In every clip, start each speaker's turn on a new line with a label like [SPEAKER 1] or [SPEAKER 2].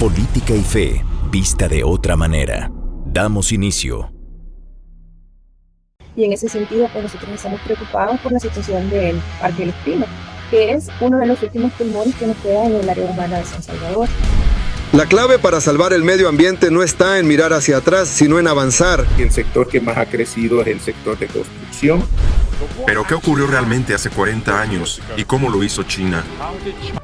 [SPEAKER 1] Política y fe, vista de otra manera. Damos inicio.
[SPEAKER 2] Y en ese sentido, pues nosotros estamos preocupados por la situación del Parque Los Pinos, que es uno de los últimos pulmones que nos queda en el área urbana de San Salvador.
[SPEAKER 3] La clave para salvar el medio ambiente no está en mirar hacia atrás, sino en avanzar.
[SPEAKER 4] El sector que más ha crecido es el sector de construcción.
[SPEAKER 5] ¿Pero qué ocurrió realmente hace 40 años y cómo lo hizo China?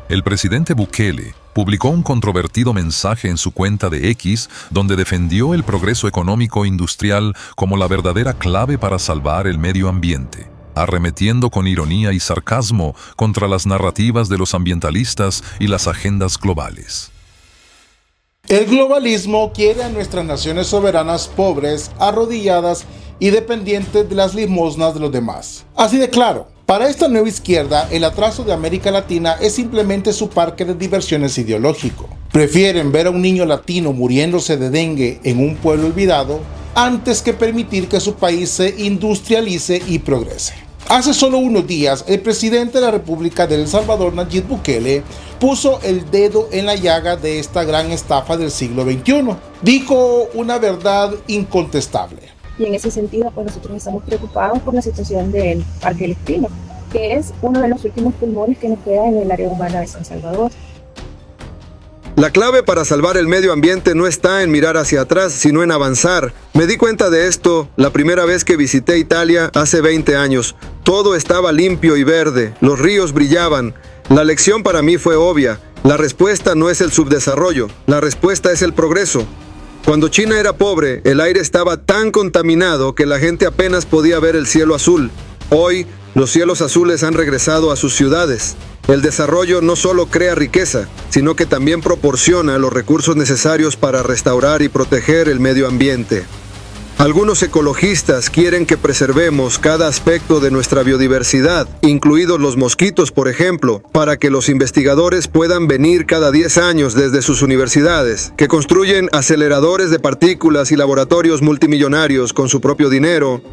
[SPEAKER 6] El presidente Bukele publicó un controvertido mensaje en su cuenta de X donde defendió el progreso económico e industrial como la verdadera clave para salvar el medio ambiente, arremetiendo con ironía y sarcasmo contra las narrativas de los ambientalistas y las agendas globales.
[SPEAKER 7] El globalismo quiere a nuestras naciones soberanas pobres, arrodilladas y dependientes de las limosnas de los demás. Así de claro, para esta nueva izquierda, el atraso de América Latina es simplemente su parque de diversiones ideológico. Prefieren ver a un niño latino muriéndose de dengue en un pueblo olvidado antes que permitir que su país se industrialice y progrese. Hace solo unos días, el presidente de la República de El Salvador, Nayib Bukele, puso el dedo en la llaga de esta gran estafa del siglo XXI. Dijo una verdad incontestable.
[SPEAKER 2] Y en ese sentido, pues nosotros estamos preocupados por la situación del Parque Los Pinos, que es uno de los últimos pulmones que nos queda en el área urbana de San Salvador.
[SPEAKER 3] La clave para salvar el medio ambiente no está en mirar hacia atrás, sino en avanzar. Me di cuenta de esto la primera vez que visité Italia hace 20 años. Todo estaba limpio y verde, los ríos brillaban. La lección para mí fue obvia. La respuesta no es el subdesarrollo, la respuesta es el progreso. Cuando China era pobre, el aire estaba tan contaminado que la gente apenas podía ver el cielo azul. Hoy, los cielos azules han regresado a sus ciudades. El desarrollo no solo crea riqueza, sino que también proporciona los recursos necesarios para restaurar y proteger el medio ambiente. Algunos ecologistas quieren que preservemos cada aspecto de nuestra biodiversidad, incluidos los mosquitos, por ejemplo, para que los investigadores puedan venir cada 10 años desde sus universidades, que construyen aceleradores de partículas y laboratorios multimillonarios con su propio dinero,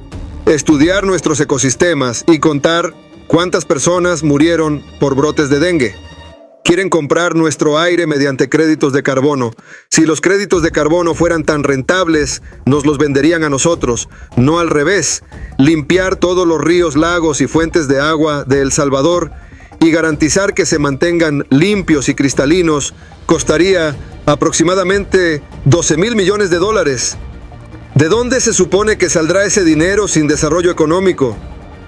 [SPEAKER 3] estudiar nuestros ecosistemas y contar cuántas personas murieron por brotes de dengue. Quieren comprar nuestro aire mediante créditos de carbono. Si los créditos de carbono fueran tan rentables, nos los venderían a nosotros, no al revés. Limpiar todos los ríos, lagos y fuentes de agua de El Salvador y garantizar que se mantengan limpios y cristalinos costaría aproximadamente $12,000 millones. ¿De dónde se supone que saldrá ese dinero sin desarrollo económico?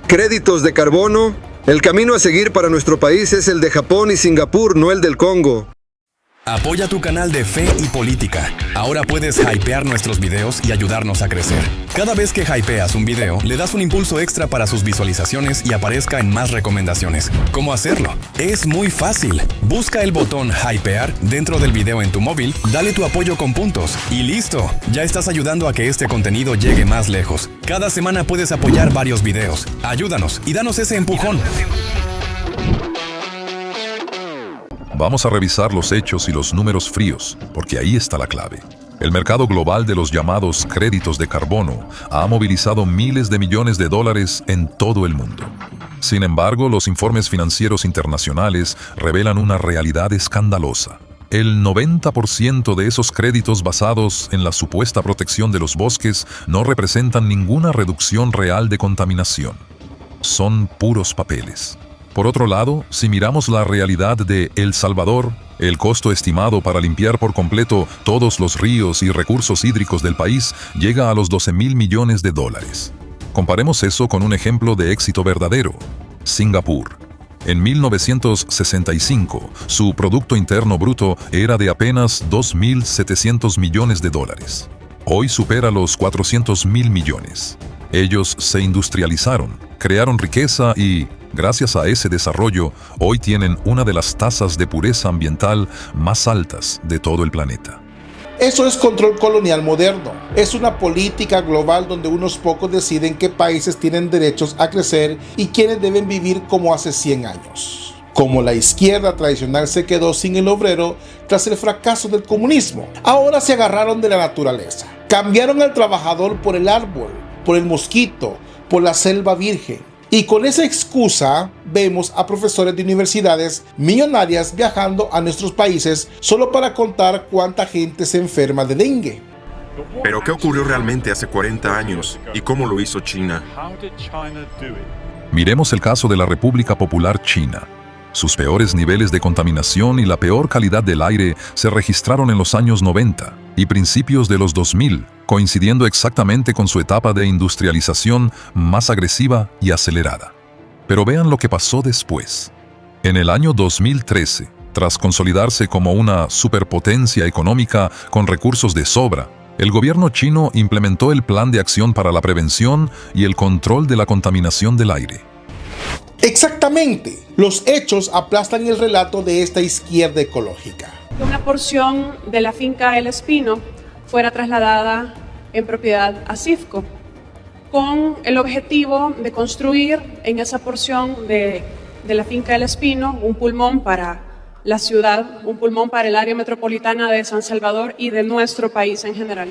[SPEAKER 3] ¿Créditos de carbono? El camino a seguir para nuestro país es el de Japón y Singapur, no el del Congo.
[SPEAKER 8] Apoya tu canal de Fe y Política. Ahora puedes hypear nuestros videos y ayudarnos a crecer. Cada vez que hypeas un video, le das un impulso extra para sus visualizaciones y aparezca en más recomendaciones. ¿Cómo hacerlo? Es muy fácil. Busca el botón hypear dentro del video en tu móvil, dale tu apoyo con puntos y listo. Ya estás ayudando a que este contenido llegue más lejos. Cada semana puedes apoyar varios videos. Ayúdanos y danos ese empujón.
[SPEAKER 6] Vamos a revisar los hechos y los números fríos, porque ahí está la clave. El mercado global de los llamados créditos de carbono ha movilizado miles de millones de dólares en todo el mundo. Sin embargo, los informes financieros internacionales revelan una realidad escandalosa. El 90% de esos créditos basados en la supuesta protección de los bosques no representan ninguna reducción real de contaminación. Son puros papeles. Por otro lado, si miramos la realidad de El Salvador, el costo estimado para limpiar por completo todos los ríos y recursos hídricos del país llega a los $12,000 millones. Comparemos eso con un ejemplo de éxito verdadero: Singapur. En 1965, su Producto Interno Bruto era de apenas $2,700 millones. Hoy supera los $400,000 millones. Ellos se industrializaron, crearon riqueza y, gracias a ese desarrollo, hoy tienen una de las tasas de pureza ambiental más altas de todo el planeta.
[SPEAKER 7] Eso es control colonial moderno. Es una política global donde unos pocos deciden qué países tienen derechos a crecer y quiénes deben vivir como hace 100 años. Como la izquierda tradicional se quedó sin el obrero tras el fracaso del comunismo, ahora se agarraron de la naturaleza. Cambiaron al trabajador por el árbol, por el mosquito, por la selva virgen. Y con esa excusa vemos a profesores de universidades millonarias viajando a nuestros países solo para contar cuánta gente se enferma de dengue.
[SPEAKER 5] Pero ¿qué ocurrió realmente hace 40 años y cómo lo hizo China?
[SPEAKER 6] Miremos el caso de la República Popular China. Sus peores niveles de contaminación y la peor calidad del aire se registraron en los años 90 y principios de los 2000, coincidiendo exactamente con su etapa de industrialización más agresiva y acelerada. Pero vean lo que pasó después. En el año 2013, tras consolidarse como una superpotencia económica con recursos de sobra, el gobierno chino implementó el Plan de Acción para la Prevención y el Control de la Contaminación del Aire.
[SPEAKER 7] Exactamente, los hechos aplastan el relato de esta izquierda ecológica.
[SPEAKER 9] Una porción de la finca El Espino fuera trasladada en propiedad a CIFCO, con el objetivo de construir en esa porción de la finca El Espino un pulmón para la ciudad, un pulmón para el área metropolitana de San Salvador y de nuestro país en general.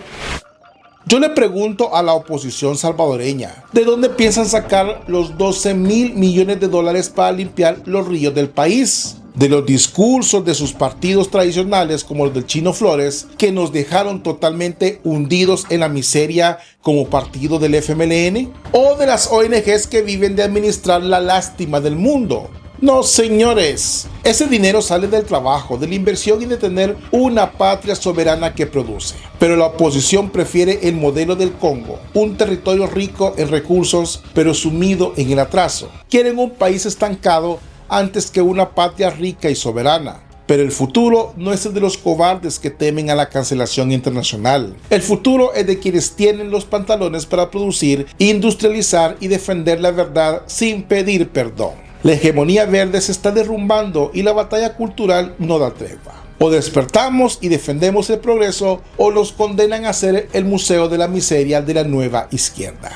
[SPEAKER 7] Yo le pregunto a la oposición salvadoreña, ¿de dónde piensan sacar los 12,000 millones de dólares para limpiar los ríos del país? ¿De los discursos de sus partidos tradicionales como los del Chino Flores, que nos dejaron totalmente hundidos en la miseria como partido del FMLN? ¿O de las ONGs que viven de administrar la lástima del mundo? No, señores, ese dinero sale del trabajo, de la inversión y de tener una patria soberana que produce. Pero la oposición prefiere el modelo del Congo, un territorio rico en recursos, pero sumido en el atraso. Quieren un país estancado antes que una patria rica y soberana. Pero el futuro no es el de los cobardes que temen a la cancelación internacional. El futuro es de quienes tienen los pantalones para producir, industrializar y defender la verdad sin pedir perdón. La hegemonía verde se está derrumbando y la batalla cultural no da tregua. O despertamos y defendemos el progreso, o los condenan a ser el museo de la miseria de la nueva izquierda.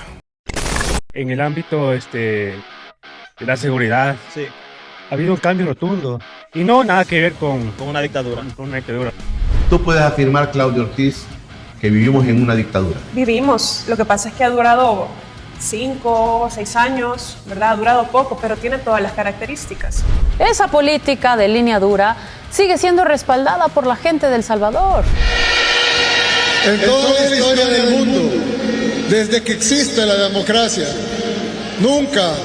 [SPEAKER 10] En el ámbito de la seguridad, sí, ha habido un cambio rotundo y no nada que ver con una dictadura.
[SPEAKER 11] Tú puedes afirmar, Claudio Ortiz, que vivimos en una dictadura.
[SPEAKER 9] Vivimos, lo que pasa es que ha durado 5 o 6 años, ¿verdad? Ha durado poco, pero tiene todas las características.
[SPEAKER 12] Esa política de línea dura sigue siendo respaldada por la gente de El Salvador.
[SPEAKER 13] En toda la historia del mundo, desde que existe la democracia, nunca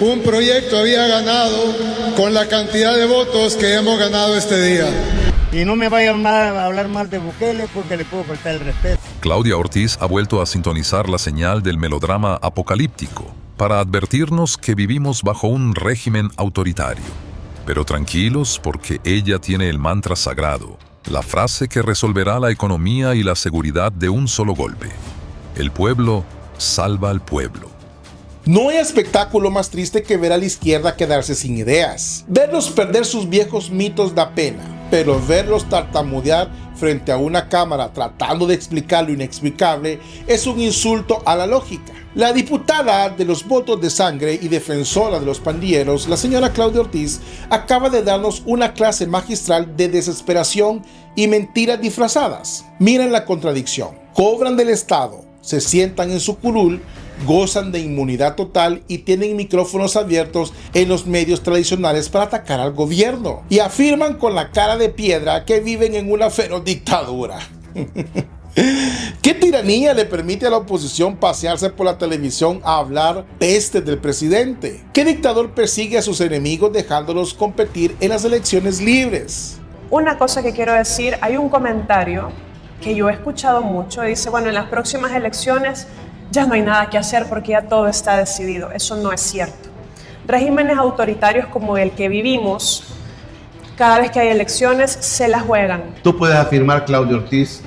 [SPEAKER 13] un proyecto había ganado con la cantidad de votos que hemos ganado este día.
[SPEAKER 14] Y no me vayan a hablar mal de Bukele porque le puedo faltar el respeto.
[SPEAKER 6] Claudia Ortiz ha vuelto a sintonizar la señal del melodrama apocalíptico para advertirnos que vivimos bajo un régimen autoritario. Pero tranquilos, porque ella tiene el mantra sagrado, la frase que resolverá la economía y la seguridad de un solo golpe. El pueblo salva al pueblo.
[SPEAKER 7] No hay espectáculo más triste que ver a la izquierda quedarse sin ideas. Verlos perder sus viejos mitos da pena, pero verlos tartamudear frente a una cámara tratando de explicar lo inexplicable es un insulto a la lógica. La diputada de los votos de sangre y defensora de los pandilleros, la señora Claudia Ortiz, acaba de darnos una clase magistral de desesperación y mentiras disfrazadas. Miren la contradicción. Cobran del Estado, se sientan en su curul, gozan de inmunidad total y tienen micrófonos abiertos en los medios tradicionales para atacar al gobierno. Y afirman con la cara de piedra que viven en una feroz dictadura. ¿Qué tiranía le permite a la oposición pasearse por la televisión a hablar peste del presidente? ¿Qué dictador persigue a sus enemigos dejándolos competir en las elecciones libres?
[SPEAKER 9] Una cosa que quiero decir, hay un comentario que yo he escuchado mucho, dice, bueno, en las próximas elecciones ya no hay nada que hacer porque ya todo está decidido. Eso no es cierto. Regímenes autoritarios como el que vivimos, cada vez que hay elecciones, se las juegan.
[SPEAKER 11] Tú puedes afirmar, Claudio Ortiz,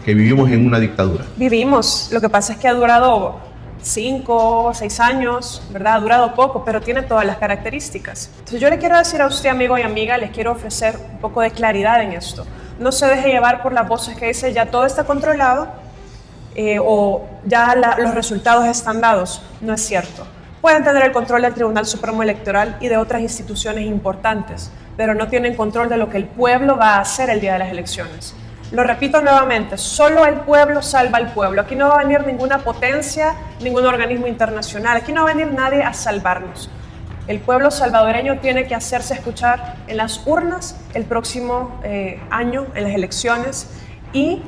[SPEAKER 11] que vivimos en una dictadura.
[SPEAKER 9] Vivimos. Lo que pasa es que ha durado 5 o 6 años, ¿verdad? Ha durado poco, pero tiene todas las características. Entonces yo le quiero decir a usted, amigo y amiga, les quiero ofrecer un poco de claridad en esto. No se deje llevar por las voces que dicen ya todo está controlado, o ya los resultados están dados. No es cierto. Pueden tener el control del Tribunal Supremo Electoral y de otras instituciones importantes, pero no tienen control de lo que el pueblo va a hacer el día de las elecciones. Lo repito nuevamente, solo el pueblo salva al pueblo. Aquí no va a venir ninguna potencia, ningún organismo internacional. Aquí no va a venir nadie a salvarnos. El pueblo salvadoreño tiene que hacerse escuchar en las urnas el próximo año, en las elecciones, y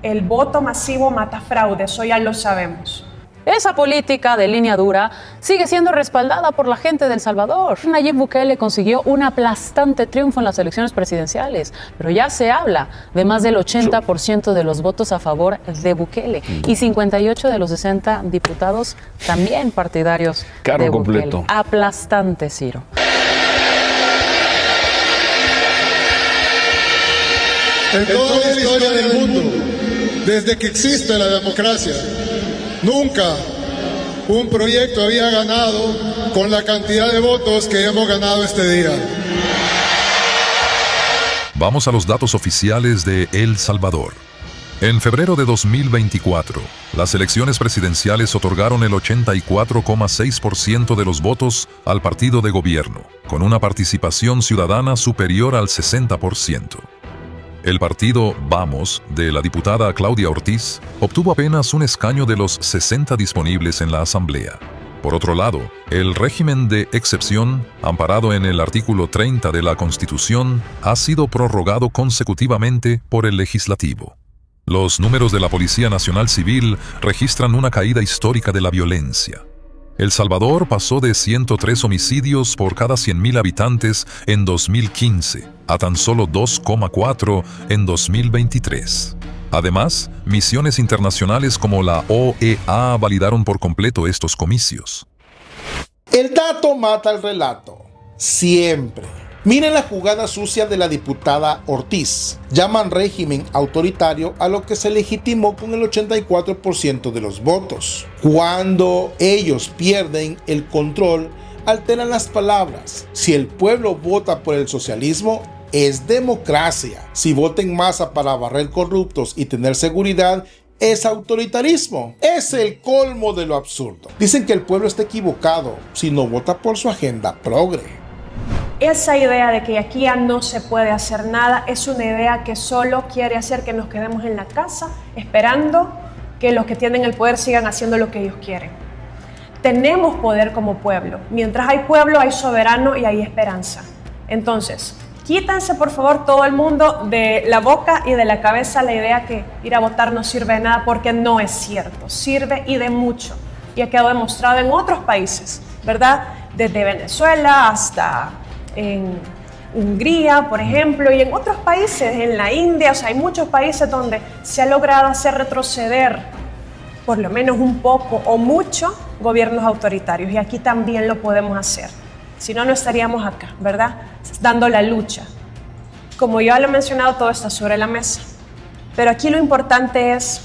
[SPEAKER 9] el voto masivo mata fraude, eso ya lo sabemos.
[SPEAKER 12] Esa política de línea dura sigue siendo respaldada por la gente de El Salvador. Nayib Bukele consiguió un aplastante triunfo en las elecciones presidenciales, pero ya se habla de más del 80% de los votos a favor de Bukele y 58 de los 60 diputados también partidarios de
[SPEAKER 15] completo.
[SPEAKER 12] Bukele. Aplastante, Ciro.
[SPEAKER 13] En toda la historia del mundo, desde que existe la democracia, nunca un proyecto había ganado con la cantidad de votos que hemos ganado este día.
[SPEAKER 6] Vamos a los datos oficiales de El Salvador. En febrero de 2024, las elecciones presidenciales otorgaron el 84,6% de los votos al partido de gobierno, con una participación ciudadana superior al 60%. El partido Vamos, de la diputada Claudia Ortiz, obtuvo apenas un escaño de los 60 disponibles en la Asamblea. Por otro lado, el régimen de excepción, amparado en el artículo 30 de la Constitución, ha sido prorrogado consecutivamente por el Legislativo. Los números de la Policía Nacional Civil registran una caída histórica de la violencia. El Salvador pasó de 103 homicidios por cada 100.000 habitantes en 2015 a tan solo 2,4 en 2023. Además, misiones internacionales como la OEA validaron por completo estos comicios.
[SPEAKER 7] El dato mata el relato. Siempre. Miren la jugada sucia de la diputada Ortiz. Llaman régimen autoritario a lo que se legitimó con el 84% de los votos. Cuando ellos pierden el control, alteran las palabras. Si el pueblo vota por el socialismo, es democracia. Si vota en masa para barrer corruptos y tener seguridad, es autoritarismo. Es el colmo de lo absurdo. Dicen que el pueblo está equivocado si no vota por su agenda progre.
[SPEAKER 9] Esa idea de que aquí ya no se puede hacer nada es una idea que solo quiere hacer que nos quedemos en la casa esperando que los que tienen el poder sigan haciendo lo que ellos quieren. Tenemos poder como pueblo. Mientras hay pueblo, hay soberano y hay esperanza. Entonces, quítense por favor todo el mundo de la boca y de la cabeza la idea que ir a votar no sirve de nada, porque no es cierto. Sirve y de mucho. Y ha quedado demostrado en otros países, ¿verdad? Desde Venezuela hasta en Hungría, por ejemplo, y en otros países, en la India, o sea, hay muchos países donde se ha logrado hacer retroceder, por lo menos un poco o mucho, gobiernos autoritarios, y aquí también lo podemos hacer. Si no, no estaríamos acá, ¿verdad? Dando la lucha. Como ya lo he mencionado, todo está sobre la mesa. Pero aquí lo importante es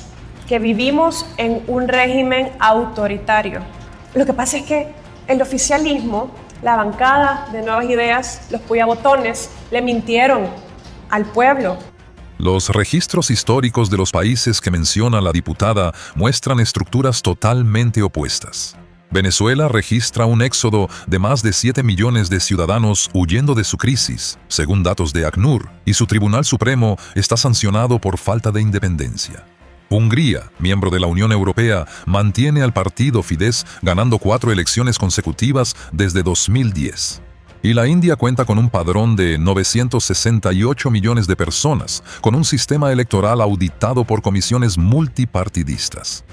[SPEAKER 9] que vivimos en un régimen autoritario. Lo que pasa es que el oficialismo, la bancada de Nuevas Ideas, los puyabotones, le mintieron al pueblo.
[SPEAKER 6] Los registros históricos de los países que menciona la diputada muestran estructuras totalmente opuestas. Venezuela registra un éxodo de más de 7 millones de ciudadanos huyendo de su crisis, según datos de ACNUR, y su Tribunal Supremo está sancionado por falta de independencia. Hungría, miembro de la Unión Europea, mantiene al partido Fidesz ganando 4 elecciones consecutivas desde 2010. Y la India cuenta con un padrón de 968 millones de personas, con un sistema electoral auditado por comisiones multipartidistas.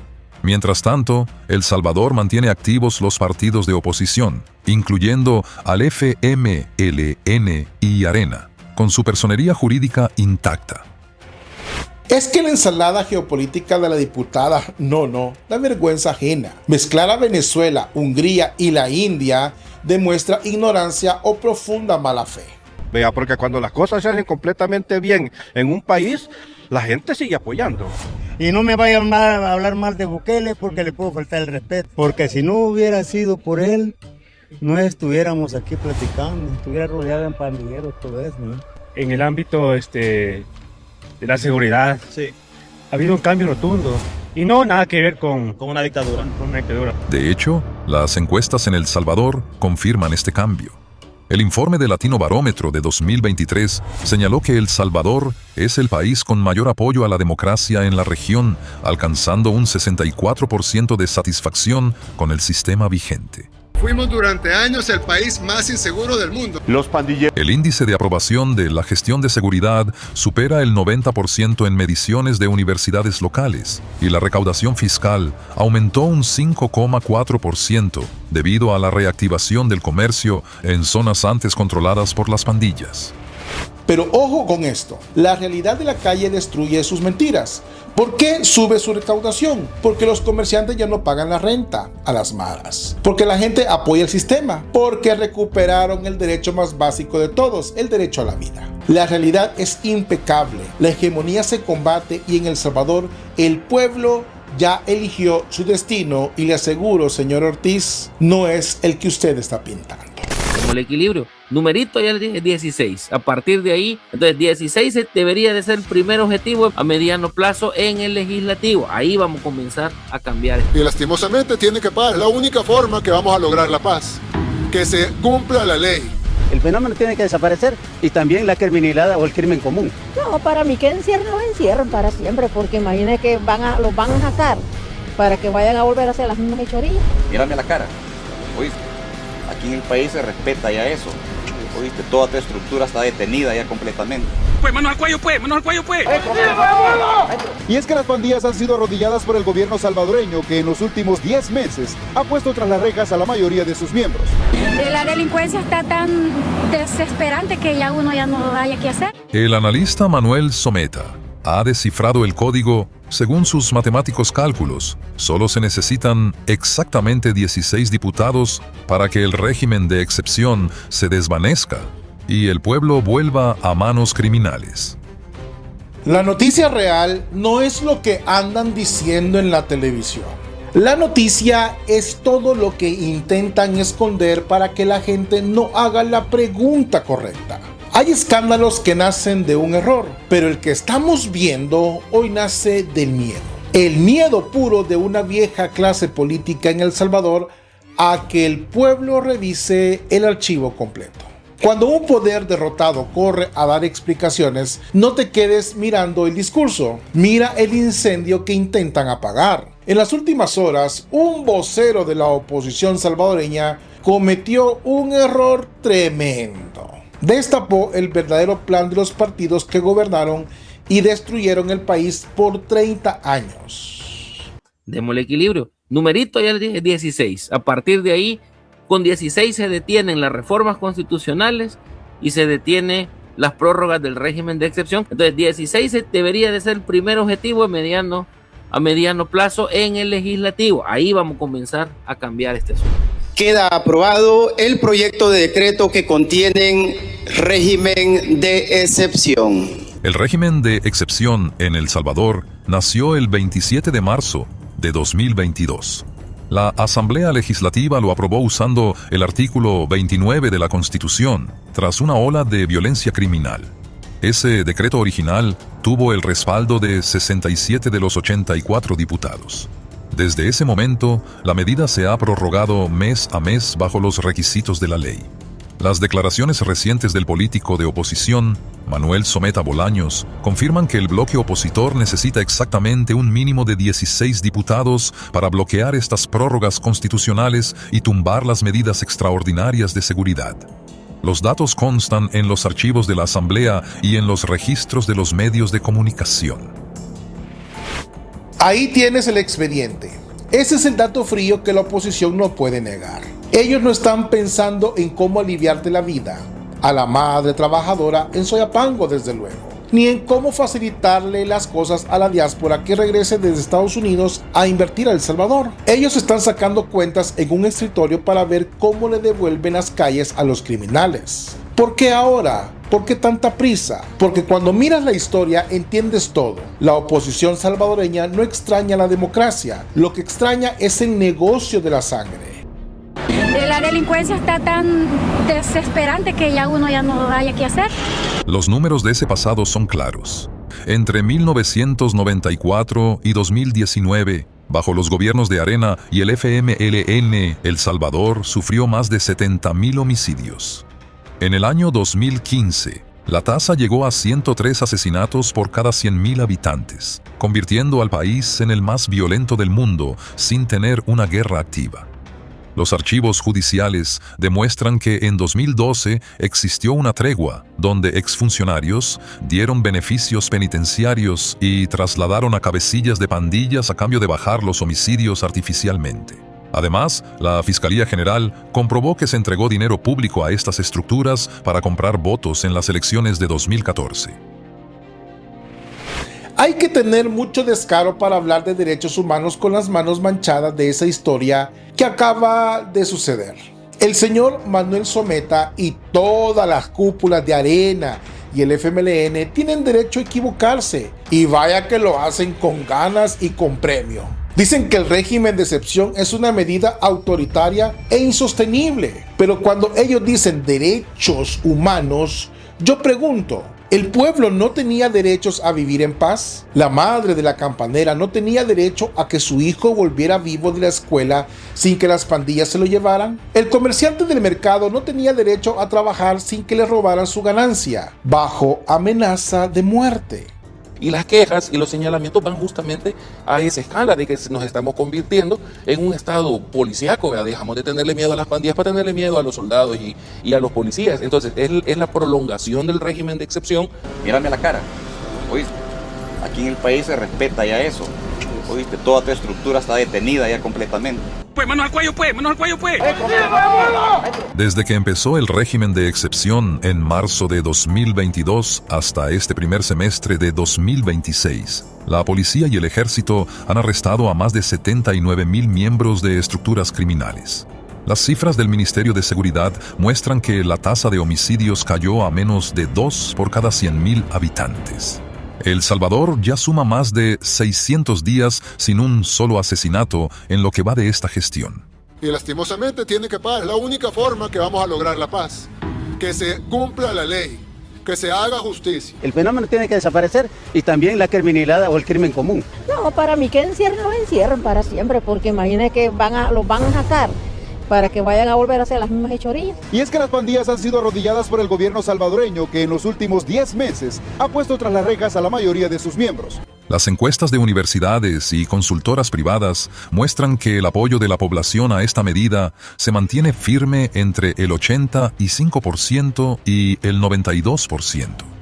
[SPEAKER 6] Mientras tanto, El Salvador mantiene activos los partidos de oposición, incluyendo al FMLN y Arena, con su personería jurídica intacta.
[SPEAKER 7] Es que la ensalada geopolítica de la diputada, da vergüenza ajena. Mezclar a Venezuela, Hungría y la India demuestra ignorancia o profunda mala fe.
[SPEAKER 15] Vea, porque cuando las cosas se hacen completamente bien en un país, la gente sigue apoyando.
[SPEAKER 14] Y no me vayan a hablar mal de Bukele porque le puedo faltar el respeto. Porque si no hubiera sido por él, no estuviéramos aquí platicando, estuviera rodeado de pandilleros, todo eso, ¿no?
[SPEAKER 10] En el ámbito de la seguridad, sí, ha habido un cambio rotundo. Y no nada que ver con una dictadura.
[SPEAKER 6] De hecho, las encuestas en El Salvador confirman este cambio. El informe de Latino Barómetro de 2023 señaló que El Salvador es el país con mayor apoyo a la democracia en la región, alcanzando un 64% de satisfacción con el sistema vigente.
[SPEAKER 13] Fuimos durante años el país más inseguro del mundo.
[SPEAKER 6] El índice de aprobación de la gestión de seguridad supera el 90% en mediciones de universidades locales y la recaudación fiscal aumentó un 5,4% debido a la reactivación del comercio en zonas antes controladas por las pandillas.
[SPEAKER 7] Pero ojo con esto, la realidad de la calle destruye sus mentiras. ¿Por qué sube su recaudación? Porque los comerciantes ya no pagan la renta a las maras. Porque la gente apoya el sistema. Porque recuperaron el derecho más básico de todos, el derecho a la vida. La realidad es impecable. La hegemonía se combate y en El Salvador el pueblo ya eligió su destino y le aseguro, señor Ortiz, no es el que usted está pintando.
[SPEAKER 16] Como el equilibrio, numerito ya le dije 16. A partir de ahí, entonces 16 debería de ser el primer objetivo a mediano plazo en el legislativo. Ahí vamos a comenzar a cambiar.
[SPEAKER 13] Y lastimosamente tiene que parar. Es la única forma que vamos a lograr la paz. Que se cumpla la ley.
[SPEAKER 14] El fenómeno tiene que desaparecer y también la criminalidad o el crimen común.
[SPEAKER 17] No, para mí que los encierren para siempre, porque imagínense que los van a sacar para que vayan a volver a hacer las mismas hechorías.
[SPEAKER 18] Mírame la cara, ¿oíste? Aquí en el país se respeta ya eso, ¿oíste? Toda tu estructura está detenida ya completamente.
[SPEAKER 19] Pues manos al cuello, pues, manos al cuello, pues.
[SPEAKER 20] Y es que las pandillas han sido arrodilladas por el gobierno salvadoreño, que en los últimos 10 meses ha puesto tras las rejas a la mayoría de sus miembros.
[SPEAKER 21] La delincuencia está tan desesperante que ya uno ya no haya que hacer.
[SPEAKER 6] El analista Manuel Someta ha descifrado el código. Según sus matemáticos cálculos, solo se necesitan exactamente 16 diputados para que el régimen de excepción se desvanezca y el pueblo vuelva a manos criminales.
[SPEAKER 7] La noticia real no es lo que andan diciendo en la televisión. La noticia es todo lo que intentan esconder para que la gente no haga la pregunta correcta. Hay escándalos que nacen de un error, pero el que estamos viendo hoy nace del miedo. El miedo puro de una vieja clase política en El Salvador a que el pueblo revise el archivo completo. Cuando un poder derrotado corre a dar explicaciones, no te quedes mirando el discurso, mira el incendio que intentan apagar. En las últimas horas, un vocero de la oposición salvadoreña cometió un error tremendo. Destapó el verdadero plan de los partidos que gobernaron y destruyeron el país por 30 años.
[SPEAKER 16] Demos el equilibrio. Numerito ya le dije 16. A partir de ahí, con 16 se detienen las reformas constitucionales y se detiene las prórrogas del régimen de excepción. Entonces 16 debería de ser el primer objetivo a mediano plazo en el legislativo. Ahí vamos a comenzar a cambiar este asunto.
[SPEAKER 22] Queda aprobado el proyecto de decreto que contiene régimen de excepción.
[SPEAKER 6] El régimen de excepción en El Salvador nació el 27 de marzo de 2022. La Asamblea Legislativa lo aprobó usando el artículo 29 de la Constitución, tras una ola de violencia criminal. Ese decreto original tuvo el respaldo de 67 de los 84 diputados. Desde ese momento, la medida se ha prorrogado mes a mes bajo los requisitos de la ley. Las declaraciones recientes del político de oposición, Manuel Someta Bolaños, confirman que el bloque opositor necesita exactamente un mínimo de 16 diputados para bloquear estas prórrogas constitucionales y tumbar las medidas extraordinarias de seguridad. Los datos constan en los archivos de la Asamblea y en los registros de los medios de comunicación.
[SPEAKER 7] Ahí tienes el expediente. Ese es el dato frío que la oposición no puede negar. Ellos no están pensando en cómo aliviarte la vida a la madre trabajadora en Soyapango, desde luego, ni en cómo facilitarle las cosas a la diáspora que regrese desde Estados Unidos a invertir a El Salvador. Ellos están sacando cuentas en un escritorio para ver cómo le devuelven las calles a los criminales. ¿Por qué ahora? ¿Por qué tanta prisa? Porque cuando miras la historia entiendes todo. La oposición salvadoreña no extraña la democracia, lo que extraña es el negocio de la sangre.
[SPEAKER 21] La delincuencia está tan desesperante que ya uno ya no haya que hacer.
[SPEAKER 6] Los números de ese pasado son claros. Entre 1994 y 2019, bajo los gobiernos de Arena y el FMLN, El Salvador sufrió más de 70,000 homicidios. En el año 2015, la tasa llegó a 103 asesinatos por cada 100.000 habitantes, convirtiendo al país en el más violento del mundo sin tener una guerra activa. Los archivos judiciales demuestran que en 2012 existió una tregua donde exfuncionarios dieron beneficios penitenciarios y trasladaron a cabecillas de pandillas a cambio de bajar los homicidios artificialmente. Además, la Fiscalía General comprobó que se entregó dinero público a estas estructuras para comprar votos en las elecciones de 2014.
[SPEAKER 7] Hay que tener mucho descaro para hablar de derechos humanos con las manos manchadas de esa historia que acaba de suceder. El señor Manuel Someta y todas las cúpulas de Arena y el FMLN tienen derecho a equivocarse, y vaya que lo hacen con ganas y con premio. Dicen que el régimen de excepción es una medida autoritaria e insostenible, pero cuando ellos dicen derechos humanos, yo pregunto, ¿el pueblo no tenía derechos a vivir en paz? ¿La madre de la campanera no tenía derecho a que su hijo volviera vivo de la escuela sin que las pandillas se lo llevaran? ¿El comerciante del mercado no tenía derecho a trabajar sin que le robaran su ganancia, bajo amenaza de muerte?
[SPEAKER 1] Y las quejas y los señalamientos van justamente a esa escala de que nos estamos convirtiendo en un estado policíaco. Dejamos de tenerle miedo a las pandillas para tenerle miedo a los soldados y a los policías. Entonces es la prolongación del régimen de excepción.
[SPEAKER 18] Mírame la cara, ¿oíste? Aquí en el país se respeta ya eso, ¿oíste? Toda tu estructura está detenida ya completamente.
[SPEAKER 19] Pues, manos al cuello, pues, manos al cuello, pues.
[SPEAKER 6] Desde que empezó el régimen de excepción en marzo de 2022 hasta este primer semestre de 2026, la policía y el ejército han arrestado a más de 79.000 miembros de estructuras criminales. Las cifras del Ministerio de Seguridad muestran que la tasa de homicidios cayó a menos de 2 por cada 100.000 habitantes. El Salvador ya suma más de 600 días sin un solo asesinato en lo que va de esta gestión.
[SPEAKER 13] Y lastimosamente tiene que parar. Es la única forma que vamos a lograr la paz. Que se cumpla la ley, que se haga justicia.
[SPEAKER 14] El fenómeno tiene que desaparecer, y también la criminalidad o el crimen común.
[SPEAKER 17] No, para mí que encierren para siempre, porque imagínense que los van a sacar para que vayan a volver a hacer las mismas hechorías.
[SPEAKER 20] Y es que las pandillas han sido arrodilladas por el gobierno salvadoreño, que en los últimos 10 meses ha puesto tras las rejas a la mayoría de sus miembros.
[SPEAKER 6] Las encuestas de universidades y consultoras privadas muestran que el apoyo de la población a esta medida se mantiene firme entre el 85% y el 92%.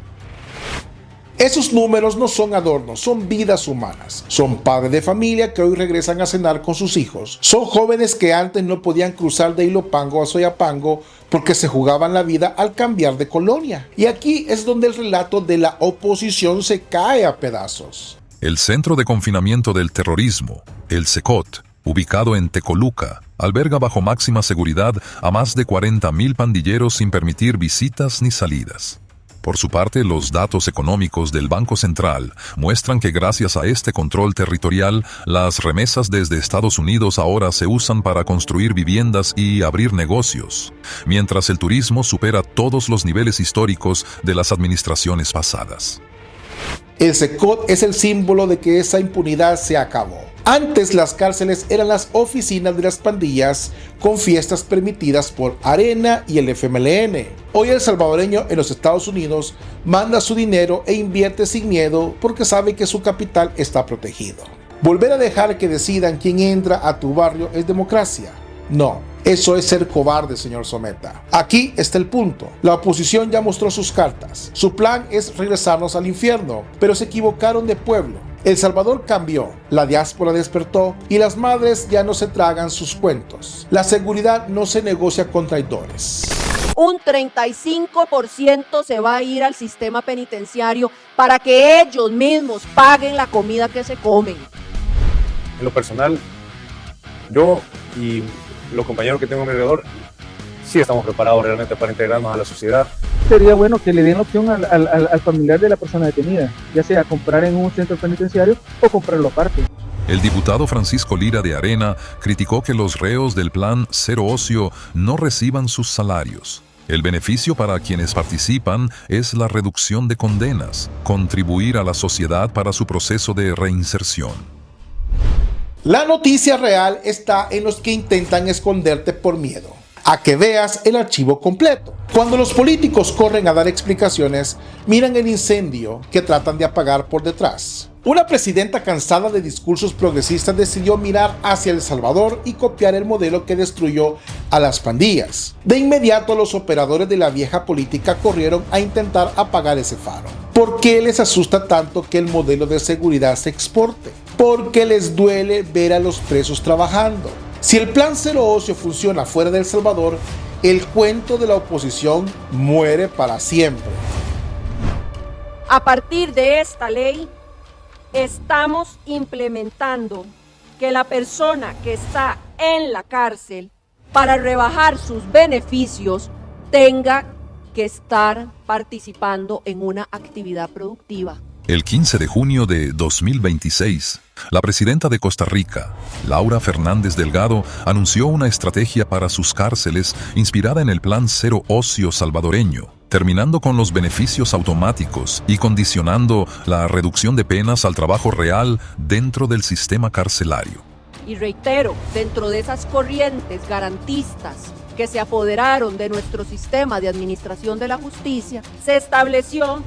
[SPEAKER 7] Esos números no son adornos, son vidas humanas. Son padres de familia que hoy regresan a cenar con sus hijos. Son jóvenes que antes no podían cruzar de Ilopango a Soyapango porque se jugaban la vida al cambiar de colonia. Y aquí es donde el relato de la oposición se cae a pedazos.
[SPEAKER 6] El Centro de Confinamiento del Terrorismo, el CECOT, ubicado en Tecoluca, alberga bajo máxima seguridad a más de 40.000 pandilleros sin permitir visitas ni salidas. Por su parte, los datos económicos del Banco Central muestran que gracias a este control territorial, las remesas desde Estados Unidos ahora se usan para construir viviendas y abrir negocios, mientras el turismo supera todos los niveles históricos de las administraciones pasadas.
[SPEAKER 7] El CECOT es el símbolo de que esa impunidad se acabó. Antes las cárceles eran las oficinas de las pandillas con fiestas permitidas por Arena y el FMLN. Hoy el salvadoreño en los Estados Unidos manda su dinero e invierte sin miedo porque sabe que su capital está protegido. Volver a dejar que decidan quién entra a tu barrio es democracia. No, eso es ser cobarde, señor Someta. Aquí está el punto. La oposición ya mostró sus cartas. Su plan es regresarnos al infierno, pero se equivocaron de pueblo. El Salvador cambió, la diáspora despertó y las madres ya no se tragan sus cuentos. La seguridad no se negocia con traidores.
[SPEAKER 4] Un 35% se va a ir al sistema penitenciario para que ellos mismos paguen la comida que se comen.
[SPEAKER 23] En lo personal, yo y los compañeros que tengo a mi alrededor, sí estamos preparados realmente para integrarnos a la sociedad.
[SPEAKER 24] Sería bueno que le den la opción al familiar de la persona detenida, ya sea comprar en un centro penitenciario o comprarlo aparte.
[SPEAKER 6] El diputado Francisco Lira de Arena criticó que los reos del plan Cero Ocio no reciban sus salarios. El beneficio para quienes participan es la reducción de condenas, contribuir a la sociedad para su proceso de reinserción.
[SPEAKER 7] La noticia real está en los que intentan esconderte por miedo. a que veas el archivo completo. Cuando los políticos corren a dar explicaciones, miran el incendio que tratan de apagar por detrás. Una presidenta cansada de discursos progresistas decidió mirar hacia El Salvador y copiar el modelo que destruyó a las pandillas. De inmediato los operadores de la vieja política corrieron a intentar apagar ese faro. ¿Por qué les asusta tanto que el modelo de seguridad se exporte? Porque les duele ver a los presos trabajando. Si el plan Cero Ocio funciona fuera de El Salvador, el cuento de la oposición muere para siempre.
[SPEAKER 4] A partir de esta ley, estamos implementando que la persona que está en la cárcel, para rebajar sus beneficios, tenga que estar participando en una actividad productiva.
[SPEAKER 6] El 15 de junio de 2026, la presidenta de Costa Rica, Laura Fernández Delgado, anunció una estrategia para sus cárceles inspirada en el Plan Cero Ocio salvadoreño, terminando con los beneficios automáticos y condicionando la reducción de penas al trabajo real dentro del sistema carcelario.
[SPEAKER 4] Y reitero, dentro de esas corrientes garantistas que se apoderaron de nuestro sistema de administración de la justicia, se estableció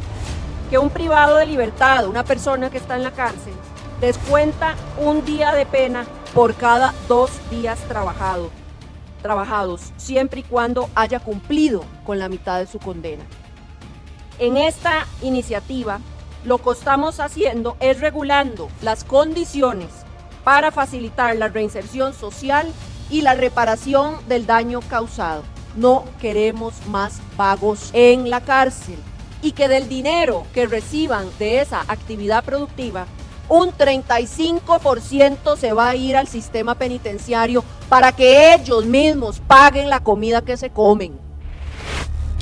[SPEAKER 4] que un privado de libertad, una persona que está en la cárcel, descuenta un día de pena por cada 2 días trabajados, siempre y cuando haya cumplido con la mitad de su condena. En esta iniciativa, lo que estamos haciendo es regulando las condiciones para facilitar la reinserción social y la reparación del daño causado. No queremos más vagos en la cárcel. Y que del dinero que reciban de esa actividad productiva, un 35% se va a ir al sistema penitenciario para que ellos mismos paguen la comida que se comen.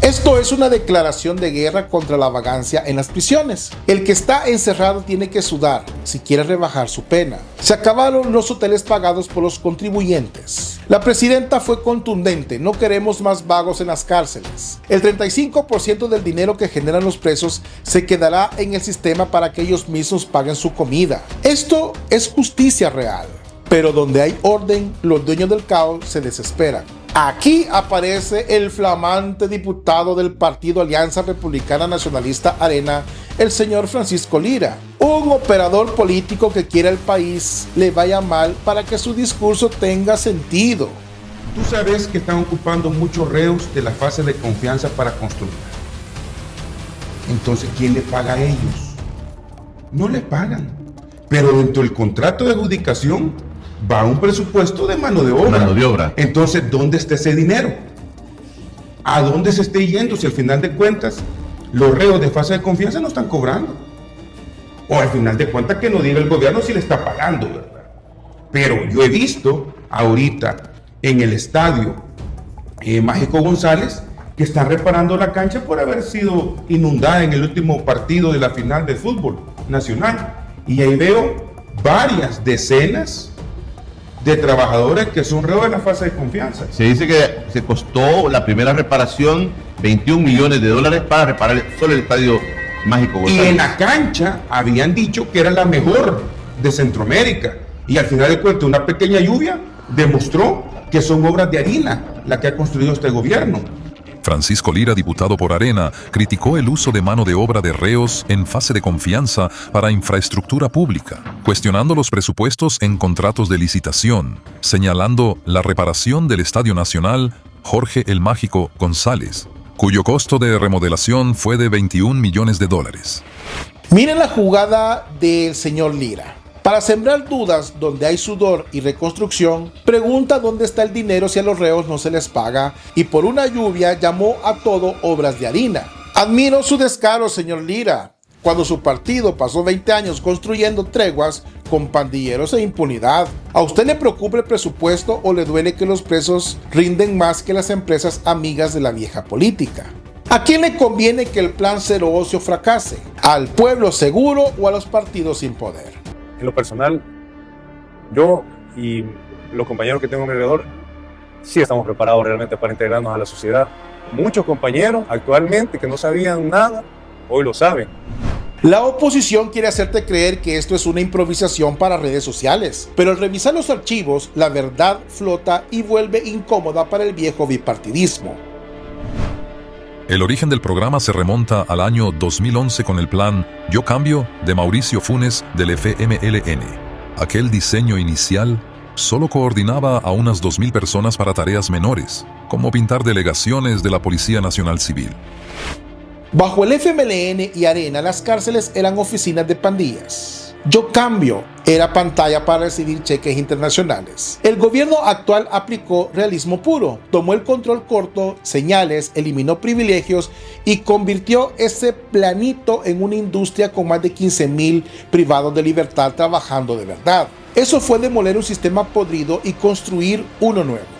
[SPEAKER 7] Esto es una declaración de guerra contra la vagancia en las prisiones. El que está encerrado tiene que sudar si quiere rebajar su pena. Se acabaron los hoteles pagados por los contribuyentes. La presidenta fue contundente: no queremos más vagos en las cárceles. El 35% del dinero que generan los presos se quedará en el sistema para que ellos mismos paguen su comida. Esto es justicia real. Pero donde hay orden, los dueños del caos se desesperan. Aquí aparece el flamante diputado del partido Alianza Republicana Nacionalista Arena, el señor Francisco Lira, un operador político que quiere al país le vaya mal para que su discurso tenga sentido.
[SPEAKER 2] Tú sabes que están ocupando muchos reos de la fase de confianza para construir. Entonces, ¿quién le paga a ellos? No le pagan. Pero dentro del contrato de adjudicación va un presupuesto de mano de obra. Entonces, ¿dónde está ese dinero? ¿A dónde se está yendo si al final de cuentas los reos de fase de confianza no están cobrando? O al final de cuentas que no diga el gobierno si le está pagando, ¿verdad? Pero yo he visto ahorita en el estadio Mágico González que están reparando la cancha por haber sido inundada en el último partido de la final del fútbol nacional. Y ahí veo varias decenas de trabajadores que son reos de la fase de confianza.
[SPEAKER 11] Se dice que se costó la primera reparación $21 millones para reparar solo el estadio Mágico González.
[SPEAKER 2] Y en la cancha habían dicho que era la mejor de Centroamérica. Y al final de cuentas, una pequeña lluvia demostró que son obras de harina la que ha construido este gobierno.
[SPEAKER 6] Francisco Lira, diputado por Arena, criticó el uso de mano de obra de reos en fase de confianza para infraestructura pública, cuestionando los presupuestos en contratos de licitación, señalando la reparación del Estadio Nacional Jorge el Mágico González, cuyo costo de remodelación fue de $21 millones.
[SPEAKER 7] Miren la jugada del señor Lira. Para sembrar dudas donde hay sudor y reconstrucción, pregunta dónde está el dinero si a los reos no se les paga, y por una lluvia llamó a todo obras de harina. Admiro su descaro, señor Lira, cuando su partido pasó 20 años construyendo treguas con pandilleros e impunidad. ¿A usted le preocupa el presupuesto o le duele que los presos rinden más que las empresas amigas de la vieja política? ¿A quién le conviene que el plan Cero Ocio fracase? ¿Al pueblo seguro o a los partidos sin poder?
[SPEAKER 23] En lo personal, yo y los compañeros que tengo a mi alrededor, sí estamos preparados realmente para integrarnos a la sociedad. Muchos compañeros actualmente que no sabían nada, hoy lo saben.
[SPEAKER 7] La oposición quiere hacerte creer que esto es una improvisación para redes sociales, pero al revisar los archivos, la verdad flota y vuelve incómoda para el viejo bipartidismo.
[SPEAKER 6] El origen del programa se remonta al año 2011 con el plan Yo Cambio de Mauricio Funes del FMLN. Aquel diseño inicial solo coordinaba a unas 2.000 personas para tareas menores, como pintar delegaciones de la Policía Nacional Civil.
[SPEAKER 7] Bajo el FMLN y Arena, las cárceles eran oficinas de pandillas. Yo Cambio era pantalla para recibir cheques internacionales. El gobierno actual aplicó realismo puro, tomó el control corto, señales, eliminó privilegios y convirtió ese planito en una industria con más de 15.000 privados de libertad trabajando de verdad. Eso fue demoler un sistema podrido y construir uno nuevo.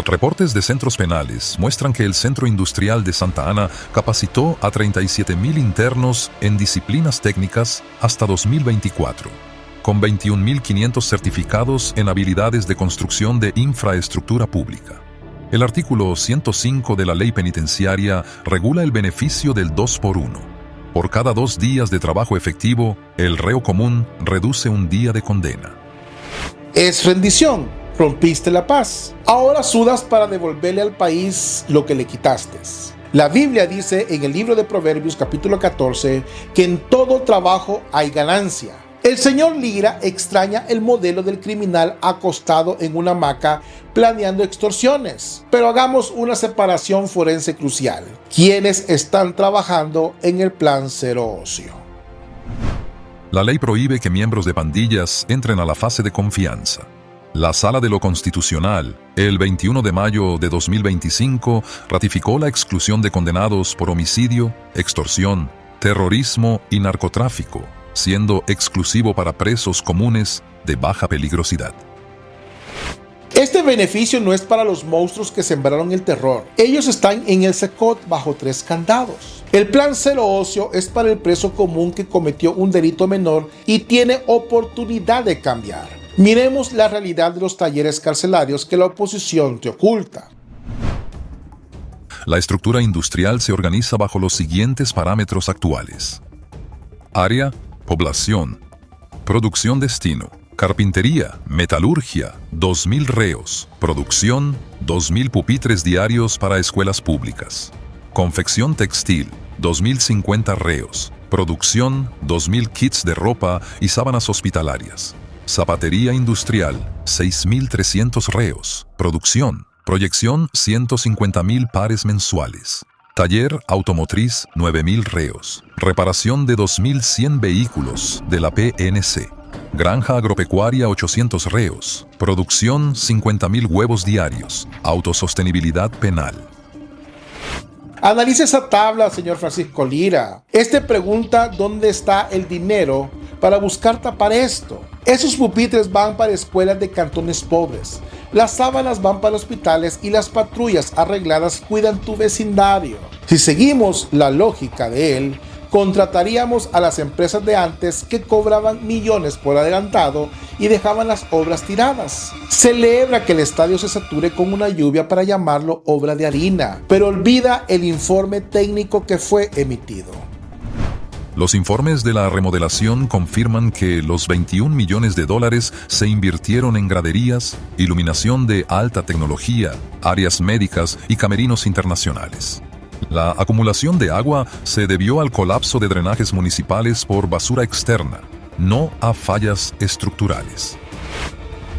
[SPEAKER 6] Reportes de centros penales muestran que el Centro Industrial de Santa Ana capacitó a 37.000 internos en disciplinas técnicas hasta 2024, con 21.500 certificados en habilidades de construcción de infraestructura pública. El artículo 105 de la Ley Penitenciaria regula el beneficio del 2x1. Por cada 2 días de trabajo efectivo, el reo común reduce un día de condena.
[SPEAKER 7] Es rendición. Rompiste la paz. Ahora sudas para devolverle al país lo que le quitaste. La Biblia dice en el libro de Proverbios capítulo 14 que en todo trabajo hay ganancia. El señor Lira extraña el modelo del criminal acostado en una hamaca planeando extorsiones. Pero hagamos una separación forense crucial. ¿Quiénes están trabajando en el plan Cero Ocio?
[SPEAKER 6] La ley prohíbe que miembros de pandillas entren a la fase de confianza. La Sala de lo Constitucional, el 21 de mayo de 2025, ratificó la exclusión de condenados por homicidio, extorsión, terrorismo y narcotráfico, siendo exclusivo para presos comunes de baja peligrosidad.
[SPEAKER 7] Este beneficio no es para los monstruos que sembraron el terror. Ellos están en el SECOT bajo 3 candados. El plan Cero Ocio es para el preso común que cometió un delito menor y tiene oportunidad de cambiar. Miremos la realidad de los talleres carcelarios que la oposición te oculta.
[SPEAKER 6] La estructura industrial se organiza bajo los siguientes parámetros actuales: área, población, producción destino, carpintería, metalurgia, 2.000 reos, producción, 2.000 pupitres diarios para escuelas públicas, confección textil, 2.050 reos, producción, 2.000 kits de ropa y sábanas hospitalarias. Zapatería industrial, 6.300 reos. Producción, proyección, 150.000 pares mensuales. Taller automotriz, 9.000 reos. Reparación de 2.100 vehículos de la PNC. Granja agropecuaria, 800 reos. Producción, 50.000 huevos diarios. Autosostenibilidad penal.
[SPEAKER 7] Analice esa tabla, señor Francisco Lira. Pregunta dónde está el dinero para buscar tapar esto. Esos pupitres van para escuelas de cantones pobres, las sábanas van para hospitales y las patrullas arregladas cuidan tu vecindario. Si seguimos la lógica de él, contrataríamos a las empresas de antes que cobraban millones por adelantado y dejaban las obras tiradas. Celebra que el estadio se sature con una lluvia para llamarlo obra de harina, pero olvida el informe técnico que fue emitido.
[SPEAKER 6] Los informes de la remodelación confirman que los 21 millones de dólares se invirtieron en graderías, iluminación de alta tecnología, áreas médicas y camerinos internacionales. La acumulación de agua se debió al colapso de drenajes municipales por basura externa, no a fallas estructurales.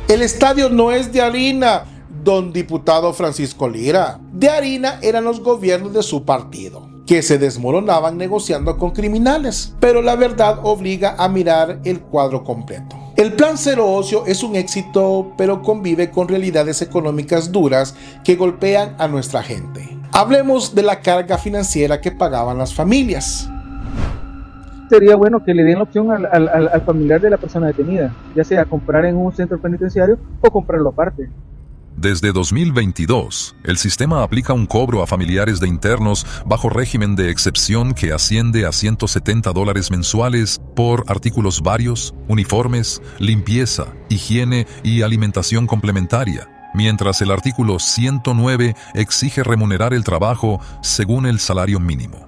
[SPEAKER 7] El estadio no es de harina, don diputado Francisco Lira. De harina eran los gobiernos de su partido, que se desmoronaban negociando con criminales, pero la verdad obliga a mirar el cuadro completo. El plan Cero Ocio es un éxito, pero convive con realidades económicas duras que golpean a nuestra gente. Hablemos de la carga financiera que pagaban las familias.
[SPEAKER 24] Sería bueno que le den la opción al familiar de la persona detenida, ya sea comprar en un centro penitenciario o comprarlo aparte.
[SPEAKER 6] Desde 2022, el sistema aplica un cobro a familiares de internos bajo régimen de excepción que asciende a $170 mensuales por artículos varios, uniformes, limpieza, higiene y alimentación complementaria, mientras el artículo 109 exige remunerar el trabajo según el salario mínimo.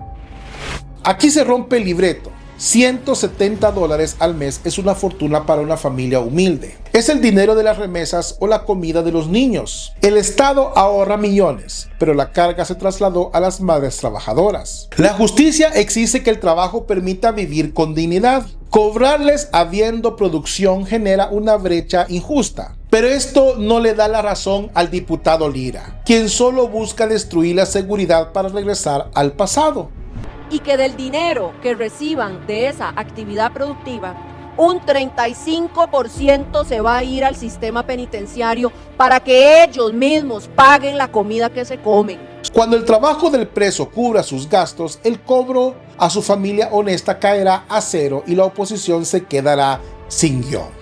[SPEAKER 7] Aquí se rompe el libreto. $170 al mes es una fortuna para una familia humilde. Es el dinero de las remesas o la comida de los niños. El Estado ahorra millones, pero la carga se trasladó a las madres trabajadoras. La justicia exige que el trabajo permita vivir con dignidad. Cobrarles habiendo producción genera una brecha injusta. Pero esto no le da la razón al diputado Lira, quien solo busca destruir la seguridad para regresar al pasado.
[SPEAKER 4] Y que del dinero que reciban de esa actividad productiva, un 35% se va a ir al sistema penitenciario para que ellos mismos paguen la comida que se comen.
[SPEAKER 7] Cuando el trabajo del preso cubra sus gastos, el cobro a su familia honesta caerá a cero y la oposición se quedará sin guión.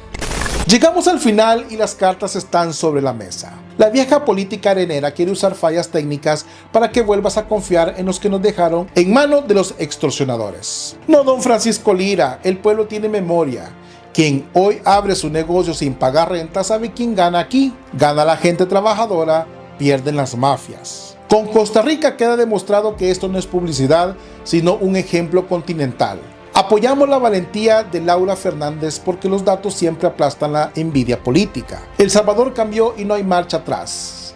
[SPEAKER 7] Llegamos al final y las cartas están sobre la mesa. La vieja política arenera quiere usar fallas técnicas para que vuelvas a confiar en los que nos dejaron en manos de los extorsionadores. No, don Francisco Lira, el pueblo tiene memoria. Quien hoy abre su negocio sin pagar renta sabe quién gana aquí. Gana la gente trabajadora, pierden las mafias. Con Costa Rica queda demostrado que esto no es publicidad, sino un ejemplo continental. Apoyamos la valentía de Laura Fernández porque los datos siempre aplastan la envidia política. El Salvador cambió y no hay marcha atrás.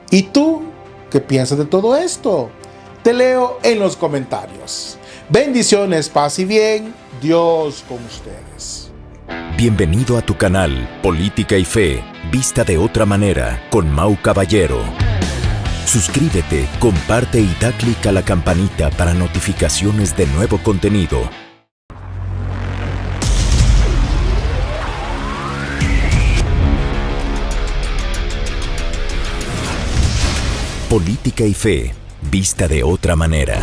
[SPEAKER 7] ¿Y tú qué piensas de todo esto? Te leo en los comentarios. Bendiciones, paz y bien. Dios con ustedes.
[SPEAKER 3] Bienvenido a tu canal Política y Fe, vista de otra manera, con Mau Caballero. Suscríbete, comparte y da clic a la campanita para notificaciones de nuevo contenido. Política y Fe, vista de otra manera.